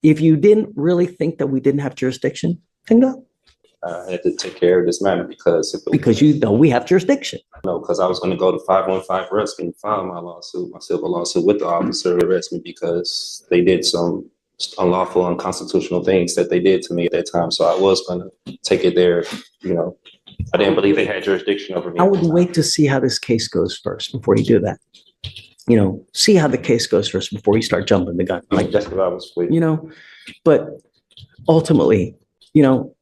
If you didn't really think that we didn't have jurisdiction, then go. I had to take care of this matter because you know we have jurisdiction. No, because I was going to go to 515 arrest and file my lawsuit, my civil lawsuit with the officer who arrested me because they did some unlawful, unconstitutional things that they did to me at that time. So I was going to take it there. You know, I didn't believe they had jurisdiction over me. I would wait to see how this case goes first before you do that. You know, see how the case goes first before you start jumping the gun. Like that's what I was waiting. You know, but ultimately, you know,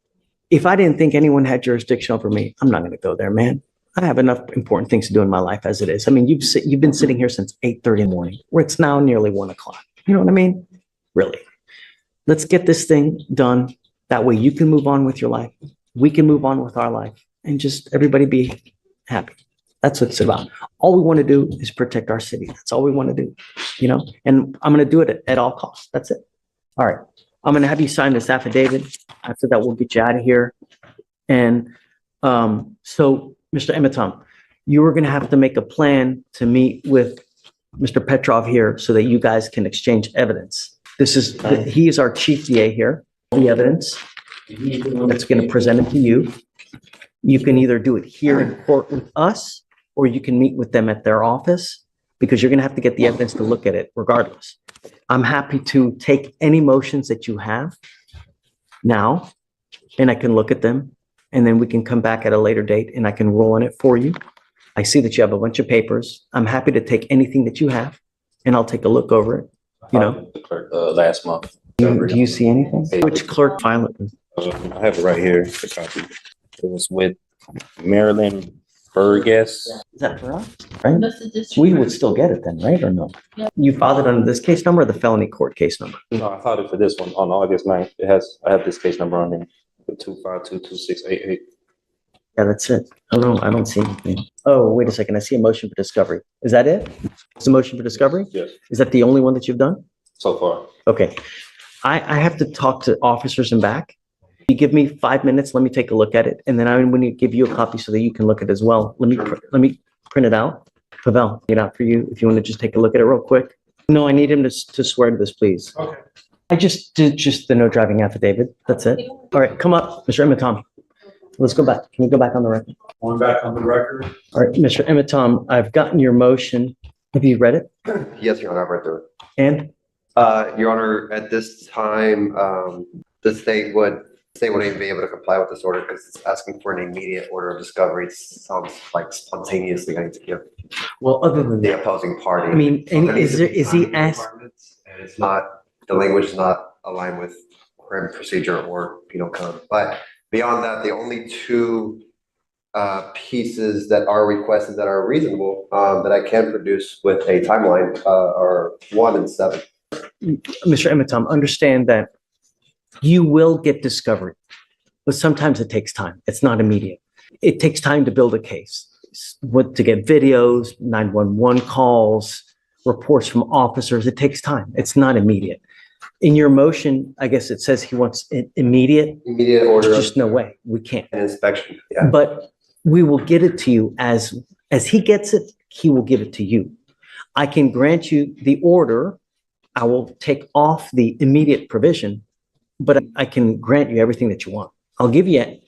if I didn't think anyone had jurisdiction over me, I'm not going to go there, man. I have enough important things to do in my life as it is. I mean, you've been sitting here since 8:30 in the morning, where it's now nearly 1 o'clock. You know what I mean? Really. Let's get this thing done. That way you can move on with your life. We can move on with our life and just everybody be happy. That's what it's about. All we want to do is protect our city. That's all we want to do, you know, and I'm going to do it at all costs. That's it. All right. I'm going to have you sign this affidavit. After that, we'll get you out of here. And so, Mr. Emitam, you are going to have to make a plan to meet with Mr. Petrov here so that you guys can exchange evidence. He is our chief DA here. The evidence that's going to present it to you. You can either do it here in court with us, or you can meet with them at their office, because you're going to have to get the evidence to look at it regardless. I'm happy to take any motions that you have now, and I can look at them, and then we can come back at a later date and I can roll on it for you. I see that you have a bunch of papers. I'm happy to take anything that you have and I'll take a look over it. You know, the clerk last month. do you see anything? Which clerk filed it? I have it right here, the copy. It was with Marilyn Burgess. Is that for us? Right? We would still get it then, right? Or no? Yeah. You filed it under this case number or the felony court case number? No, I filed it for this one on August 9th. I have this case number on there, 2522688. Yeah, that's it. I don't see anything. Oh, wait a second. I see a motion for discovery. Is that it? It's a motion for discovery? Yes. Is that the only one that you've done? So far. Okay. I have to talk to officers in back. You give me 5 minutes, let me take a look at it. And then I'm going to give you a copy so that you can look at it as well. Let me print it out. Pavel, get out for you if you want to just take a look at it real quick. No, I need him to swear to this, please. Okay. I just did the no driving affidavit. That's it. All right, come up, Mr. Emitam. Let's go back. Can we go back on the record? Going back on the record. All right, Mr. Emitam, I've gotten your motion. Have you read it? Yes, Your Honor, I've read through it. And? Your Honor, at this time, the state wouldn't even be able to comply with this order because it's asking for an immediate order of discovery. It sounds like spontaneously going to give Well, other than the that, opposing party. I mean, is he asked? And it's not, the language is not aligned with criminal procedure or penal code. But beyond that, the only two pieces that are requested that are reasonable that I can produce with a timeline are 1 and 7. Mr. Emitam, understand that you will get discovery, but sometimes it takes time. It's not immediate. It takes time to build a case, to get videos, 911 calls, reports from officers. It takes time. It's not immediate. In your motion, I guess it says he wants it immediate. Immediate order. Just no way. We can't. An inspection. Yeah. But we will get it to you as he gets it, he will give it to you. I can grant you the order. I will take off the immediate provision, but I can grant you everything that you want. I'll give you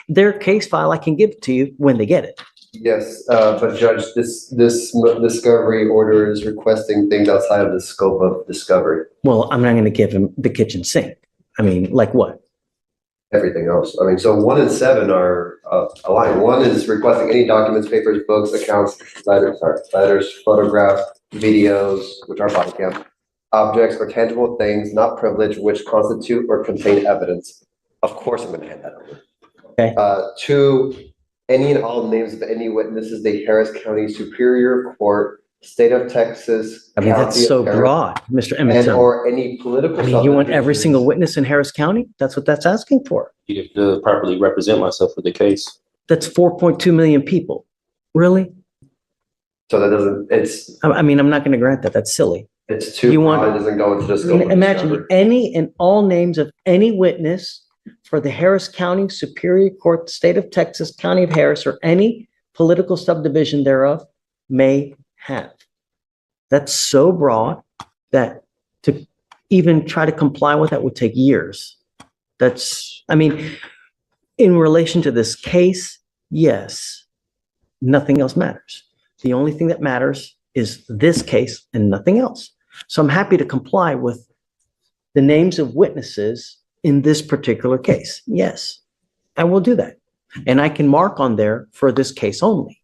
their case file. I can give it to you when they get it. Yes, but Judge, this discovery order is requesting things outside of the scope of discovery. Well, I'm not going to give him the kitchen sink. I mean, like what? Everything else. I mean, so 1 and 7 are aligned. 1 is requesting any documents, papers, books, accounts, letters, photographs, videos, which are body cam, objects or tangible things not privileged which constitute or contain evidence. Of course, I'm going to hand that over. Okay. 2, any and all names of any witnesses, the Harris County Superior Court, State of Texas. I mean, that's so broad, Mr. And Emmett. or any political. I mean, you want every single witness in Harris County? That's what that's asking for. You have to properly represent myself for the case. That's 4.2 million people. Really? So that doesn't, it's. I mean, I'm not going to grant that. That's silly. It's too broad. It doesn't go into just. Imagine any and all names of any witness for the Harris County Superior Court, State of Texas, County of Harris, or any political subdivision thereof may have. That's so broad that to even try to comply with that would take years. I mean, in relation to this case, yes, nothing else matters. The only thing that matters is this case and nothing else. So I'm happy to comply with the names of witnesses in this particular case. Yes, I will do that. And I can mark on there for this case only.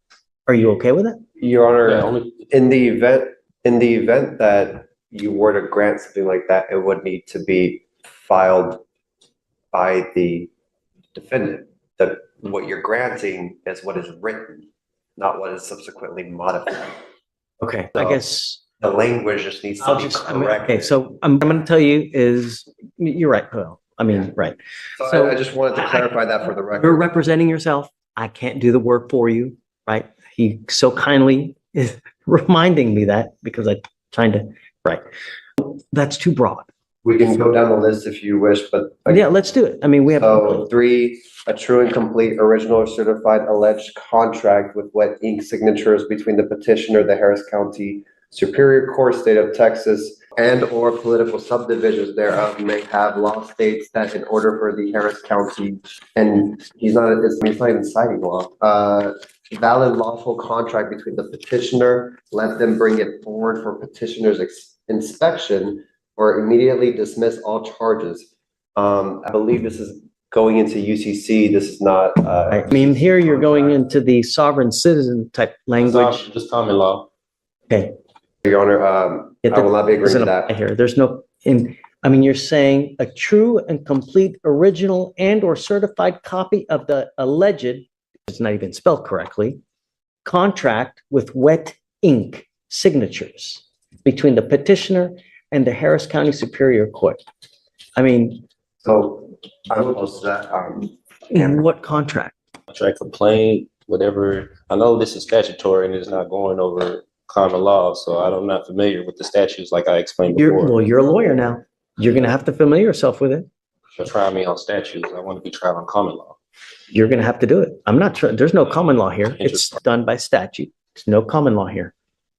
Are you okay with that? Your Honor, Yeah, only, in the event that you were to grant something like that, it would need to be filed by the defendant. That what you're granting is what is written, not what is subsequently modified. Okay, So I guess the language just needs to I'll be just, correct. okay, so I'm going to tell you is, you're right, Paul. I mean, right. So I just wanted to clarify that for the You're record. representing yourself. I can't do the work for you, right? He so kindly is reminding me that because I'm trying to, right. That's too broad. We can go down the list if you wish, but. Yeah, let's do it. I mean, we have. So 3, a true and complete original or certified alleged contract with wet ink signatures between the petitioner, the Harris County Superior Court, State of Texas, and or political subdivisions thereof may have law states that in order for the Harris County, and he's not even citing law, valid lawful contract between the petitioner, let them bring it forward for petitioner's inspection or immediately dismiss all charges. I believe this is going into UCC. This is not. I mean, here you're going into the sovereign citizen type language. just common law. Okay. Your Honor, I will not be agreeing to that. Here, there's no, I mean, you're saying a true and complete original and or certified copy of the alleged, it's not even spelled correctly, contract with wet ink signatures between the petitioner and the Harris County Superior Court. I mean. So I'm opposed to that. What contract? Contract, complaint, whatever. I know this is statutory and it's not going over common law, so I'm not familiar with the statutes like I explained before. Well, you're a lawyer now. You're going to have to familiar yourself with it. So try me on statutes. I want to be tried on common law. You're going to have to do it. I'm not sure. There's no common law here. It's done by statute. There's no common law here.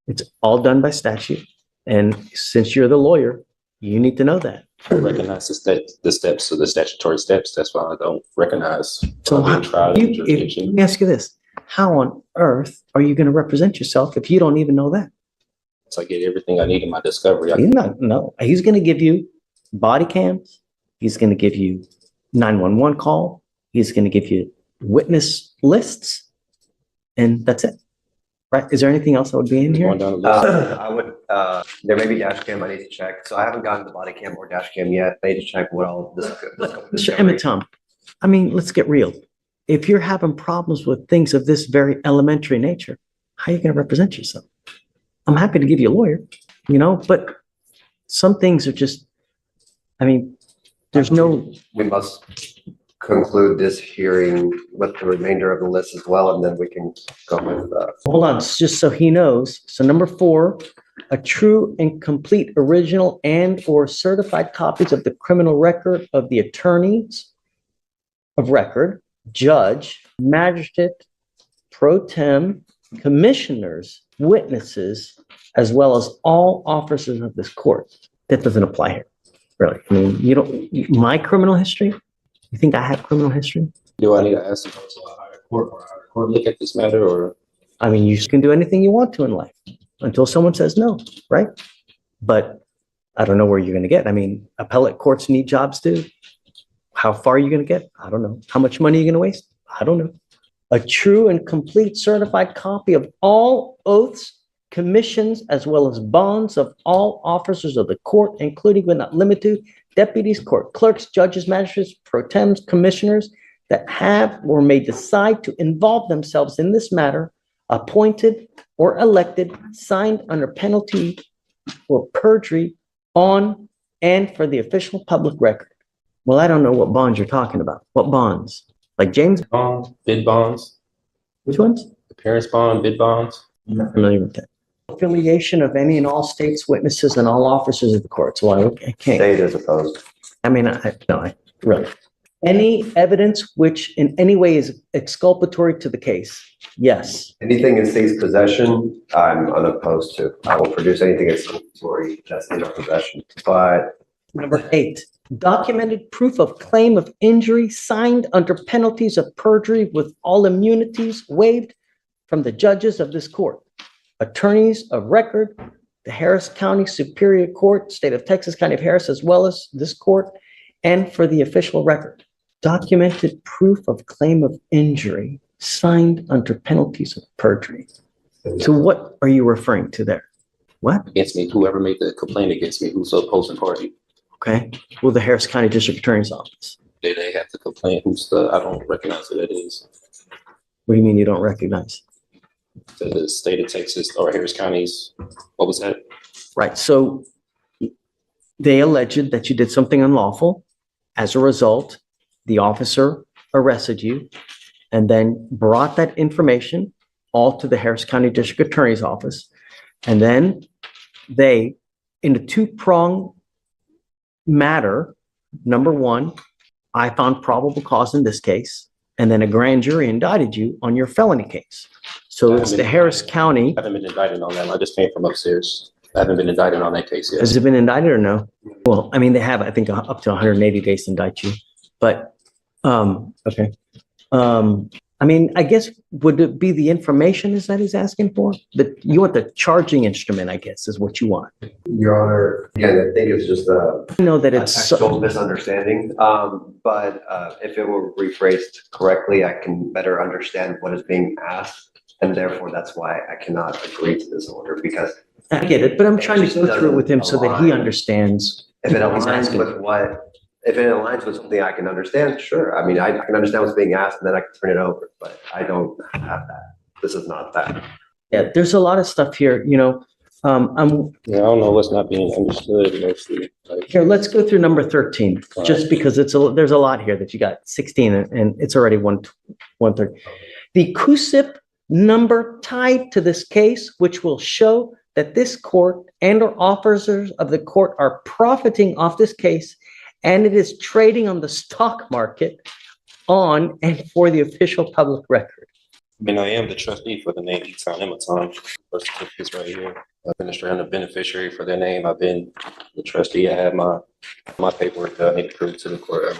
It's all done by statute. And since you're the lawyer, you need to know that. I recognize the steps, so the statutory steps. That's why I don't recognize. So being tried in let jurisdiction. me ask you this. How on earth are you going to represent yourself if you don't even know that? So I get everything I need in my discovery. No. He's going to give you body cams. He's going to give you 911 call. He's going to give you witness lists. And that's it. Right? Is there anything else that would be in here? Going down the list. I would, there may be dash cam I need to check. So I haven't gotten the body cam or dash cam yet. I need to check what all this. Mr. Emmett Tom, I mean, let's get real. If you're having problems with things of this very elementary nature, how are you going to represent yourself? I'm happy to give you a lawyer, but some things are just, I mean, there's no. We must conclude this hearing with the remainder of the list as well, and then we can go with Hold on, just so he knows. So number 4, a true and complete original and or certified copies of the criminal record of the attorneys of record, judge, magistrate, pro tem, commissioners, witnesses, as well as all officers of this court. That doesn't apply here, really. I mean, my criminal history, you think I have criminal history? Do I need to ask to go to a higher court or a higher court look at this matter, or? I mean, you can do anything you want to in life until someone says no, right? But I don't know where you're going to get. I mean, appellate courts need jobs too. How far are you going to get? I don't know. How much money are you going to waste? I don't know. A true and complete certified copy of all oaths, commissions, as well as bonds of all officers of the court, including but not limited to deputies, court clerks, judges, magistrates, pro tems, commissioners that have or may decide to involve themselves in this matter, appointed or elected, signed under penalty for perjury on and for the official public record. Well, I don't know what bonds you're talking about. What bonds? Like James? Bonds, bid bonds, Which ones? appearance bond, bid bonds. I'm not familiar with that. Affiliation of any and all states, witnesses, and all officers of the court. So I can't. state as opposed. I mean, I really. Any evidence which in any way is exculpatory to the case? Yes. Anything in state's possession, I'm unopposed to. I will produce anything exculpatory that's in our possession. But Number 8, documented proof of claim of injury signed under penalties of perjury with all immunities waived from the judges of this court, attorneys of record, the Harris County Superior Court, State of Texas, County of Harris, as well as this court, and for the official record. Documented proof of claim of injury signed under penalties of perjury. So what are you referring to there? What? Against me, whoever made the complaint against me, who's the opposing party. Okay. Well, the Harris County District Attorney's Office. They have the complaint. I don't recognize who that is. What do you mean you don't recognize? The state of Texas or Harris County's, what was that? Right. So they alleged that you did something unlawful. As a result, the officer arrested you and then brought that information all to the Harris County District Attorney's Office. And then they, in a two-pronged matter, number 1, I found probable cause in this case, and then a grand jury indicted you on your felony case. So it's the Harris County. I haven't been indicted on that. I just came from upstairs. I haven't been indicted on that case yet. Has it been indicted or no? Well, I mean, they have, I think, up to 180 days to indict you. But, okay. I mean, I guess, would it be the information is that he's asking for? You want the charging instrument, I guess, is what you want. Your Honor, again, I think it's just I know that it's textual misunderstanding. But if it were rephrased correctly, I can better understand what is being asked. And therefore, that's why I cannot agree to this order, because I get it, but I'm trying to go through it with him so that he understands. if it aligns with something I can understand, sure. I mean, I can understand what's being asked and then I can turn it over, but I don't have that. This is not that. Yeah, there's a lot of stuff here, I don't know what's not being understood mostly. here, let's go through number 13, just because there's a lot here that you got 16 and it's already 130. The CUSIP number tied to this case, which will show that this court and or officers of the court are profiting off this case, and it is trading on the stock market on and for the official public record. I mean, I am the trustee for the name Eton Ematon. Birth certificate's right here. Administrator and the beneficiary for their name. I've been the trustee. I have my paperwork that I need to prove to the court.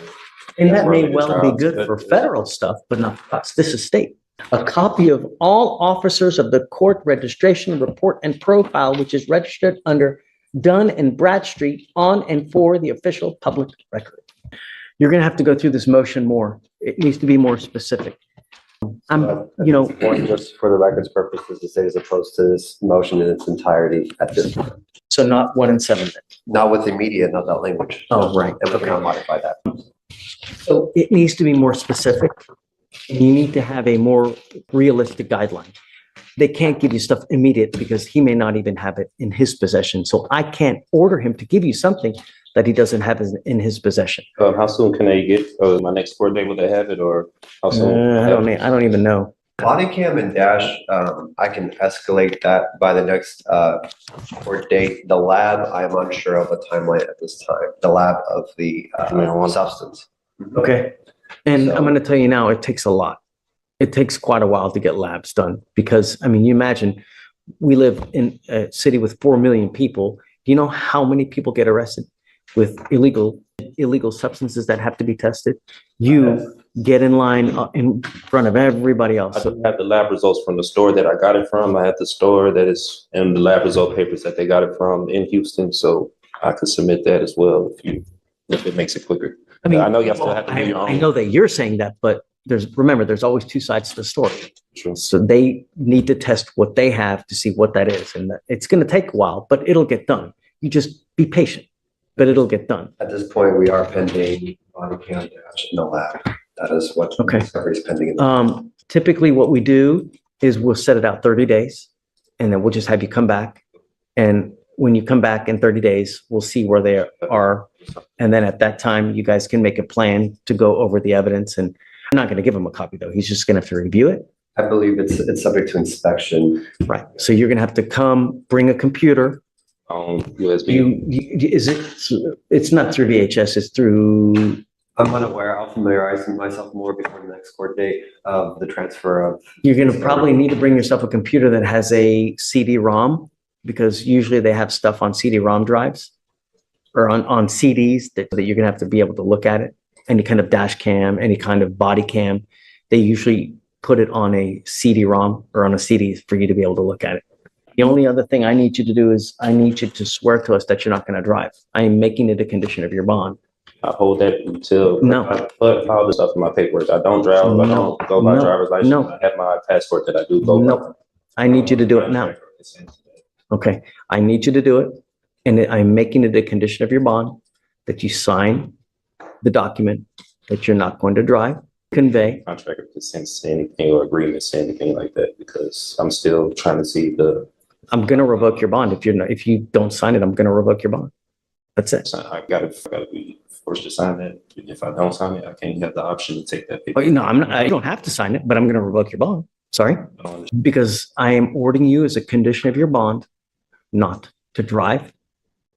And that may well be good for federal stuff, but not for us. This is state. A copy of all officers of the court registration report and profile, which is registered under Dunn and Bradstreet on and for the official public record. You're going to have to go through this motion more. It needs to be more specific. Just for the record's purposes to say as opposed to this motion in its entirety at this point. So not 1 and 7 then. Not with immediate, not that language. Oh, right. And we cannot modify that. So it needs to be more specific. And you need to have a more realistic guideline. They can't give you stuff immediate because he may not even have it in his possession. So I can't order him to give you something that he doesn't have in his possession. How soon can they get my next court date? Will they have it, or how soon? I don't even know. Body cam and dash, I can escalate that by the next court date. The lab, I am unsure of a timeline at this time. The lab of the substance. Okay. And I'm going to tell you now, it takes a lot. It takes quite a while to get labs done because, I mean, you imagine we live in a city with 4 million people. Do you know how many people get arrested with illegal substances that have to be tested? You get in line in front of everybody else. I do have the lab results from the store that I got it from. I have the store that is in the lab result papers that they got it from in Houston. So I could submit that as well if it makes it quicker. I mean, I know you have to do your own. I know that you're saying that, but there's always two sides to the story. True. So they need to test what they have to see what that is. And it's going to take a while, but it'll get done. You just be patient, but it'll get done. At this point, we are pending body cam dash in the lab. That is what discovery is pending. Typically what we do is we'll set it out 30 days and then we'll just have you come back. And when you come back in 30 days, we'll see where they are. And then at that time, you guys can make a plan to go over the evidence. And I'm not going to give him a copy though. He's just going to have to review it. I believe it's subject to inspection. Right. So you're going to have to come bring a computer. USB. It's not through VHS. It's through. I'm unaware. I'll familiarize myself more before the next court date of the transfer of. You're going to probably need to bring yourself a computer that has a CD-ROM because usually they have stuff on CD-ROM drives. or on CDs that you're gonna have to be able to look at it. Any kind of dash cam, any kind of body cam, they usually put it on a CD-ROM or on a CD for you to be able to look at it. The only other thing I need you to do is I need you to swear to us that you're not going to drive. I am making it a condition of your bond. I hold that until No. I put all the stuff in my paperwork. I don't drive. I No. don't go by No. driver's license. No. I have my passport that I do go by. Nope. I need you to do it now. Okay. I need you to do it. And I'm making it a condition of your bond that you sign the document that you're not going to drive, convey. Contract or consent to anything or agreement to anything like that, because I'm still trying to see the. I'm going to revoke your bond. If you don't sign it, I'm going to revoke your bond. That's it. I gotta be forced to sign that. If I don't sign it, I can't have the option to take that paper. Oh, no, I'm not, I don't have to sign it, but I'm going to revoke your bond. Sorry. Because I am ordering you as a condition of your bond not to drive,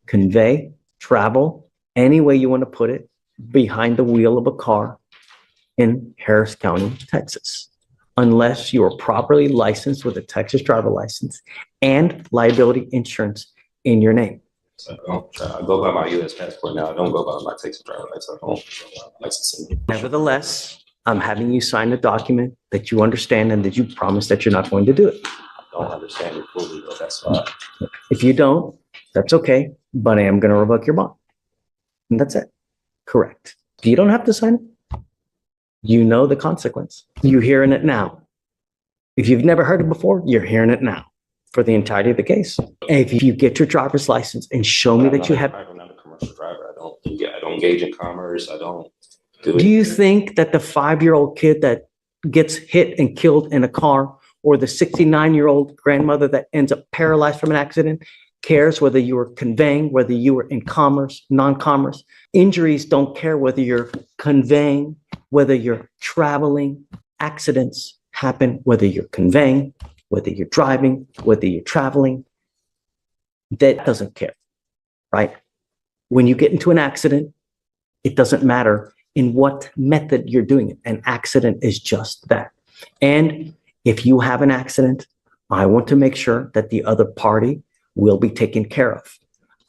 convey, travel, any way you want to put it, behind the wheel of a car in Harris County, Texas, unless you are properly licensed with a Texas driver license and liability insurance in your name. So I go by my U.S. passport now. I don't go by my Texas driver license. I don't go by my licensing. Nevertheless, I'm having you sign a document that you understand and that you promise that you're not going to do it. I don't understand it fully, but that's why. If you don't, that's okay, but I am going to revoke your bond. And that's it. Correct. You don't have to sign it. You know the consequence. You're hearing it now. If you've never heard it before, you're hearing it now for the entirety of the case. And if you get your driver's license and show me that you have. I'm not a commercial driver. I don't engage in commerce. I don't do it. Do you think that the 5-year-old kid that gets hit and killed in a car, or the 69-year-old grandmother that ends up paralyzed from an accident, cares whether you were conveying, whether you were in commerce, non-commerce? Injuries don't care whether you're conveying, whether you're traveling. Accidents happen whether you're conveying, whether you're driving, whether you're traveling. That doesn't care, right? When you get into an accident, it doesn't matter in what method you're doing it. An accident is just that. And if you have an accident, I want to make sure that the other party will be taken care of.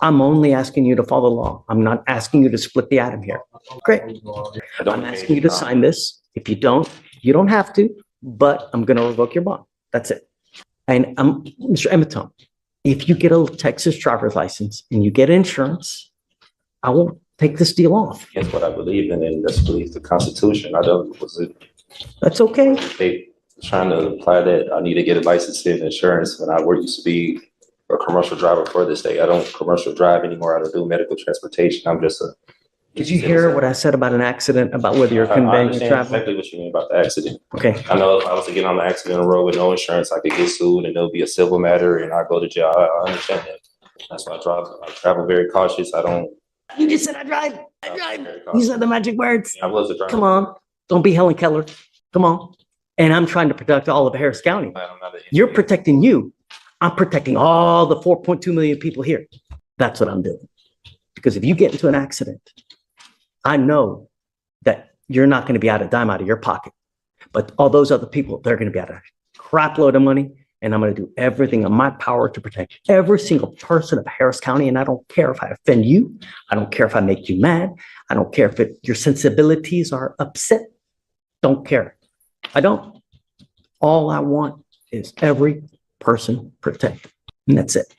I'm only asking you to follow the law. I'm not asking you to split the atom here. Great. I'm asking you to sign this. If you don't have to, but I'm going to revoke your bond. That's it. And Mr. Emeton, if you get a Texas driver's license and you get insurance, I won't take this deal off. That's what I believe in, and that's believe the Constitution. I don't, was it? That's okay. They trying to apply that I need to get a license and insurance when I used to be a commercial driver for this state. I don't commercial drive anymore. I don't do medical transportation. I'm just a. Did you hear what I said about an accident, about whether you're I conveying or understand traveling? exactly what you mean about the accident. Okay. I know if I was to get on the accident road with no insurance, I could get sued and there'll be a civil matter and I go to jail. I understand that. That's why I travel very cautious. I don't. You just said I drive. I drive. You said the magic words. I was a driver. Come on. Don't be Helen Keller. Come on. And I'm trying to protect all of Harris County. You're protecting you. I'm protecting all the 4.2 million people here. That's what I'm doing. Because if you get into an accident, I know that you're not going to be out a dime out of your pocket. But all those other people, they're going to be out a crap load of money. And I'm going to do everything in my power to protect every single person of Harris County. And I don't care if I offend you. I don't care if I make you mad. I don't care if your sensibilities are upset. Don't care. I don't. All I want is every person protected. And that's it.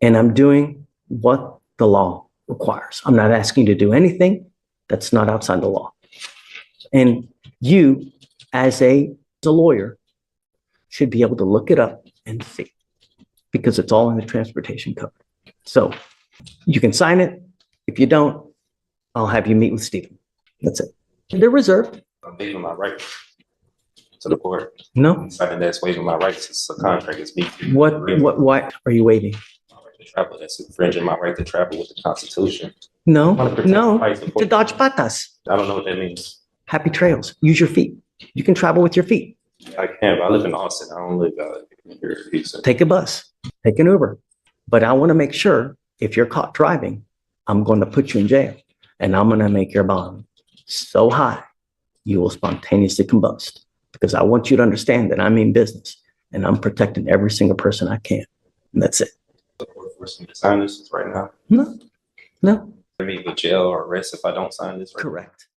And I'm doing what the law requires. I'm not asking you to do anything that's not outside the law. And you, as a lawyer, should be able to look it up and see, because it's all in the transportation code. So you can sign it. If you don't, I'll have you meet with Stephen. That's it. They're reserved. I'm waiving my right to the court. No. Signing that's waiving my rights. It's a contract. It's me. What are you waiving? My right to travel. That's infringing my right to travel with the Constitution. No, I wanna protect no. the rights of- To dodge patas. I don't know what that means. Happy trails. Use your feet. You can travel with your feet. I can, but I live in Austin. I don't live here in Houston. Take a bus. Take an Uber. But I want to make sure if you're caught driving, I'm going to put you in jail. And I'm going to make your bond so high, you will spontaneously combust. Because I want you to understand that I mean business. And I'm protecting every single person I can. And that's it. The court forced me to sign this right now. No, No, Me with jail or arrest if I don't sign this. correct.